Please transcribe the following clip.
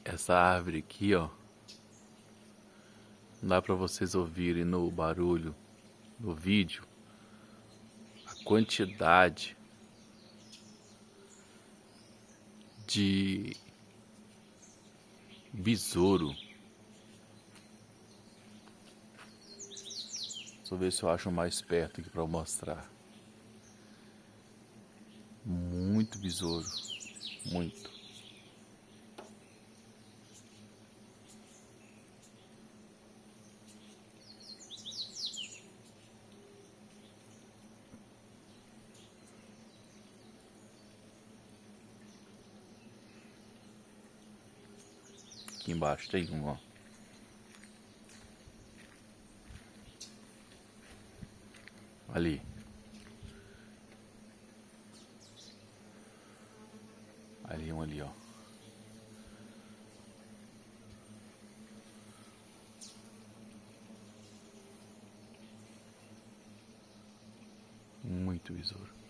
Essa árvore aqui, ó, não dá pra vocês ouvirem no barulho do vídeo a quantidade de besouro. Deixa eu ver se eu acho mais perto aqui pra eu mostrar. Muito besouro, muito. Aqui embaixo tem um, ó. Ali. Ali, um ali, ó. Muito besouro.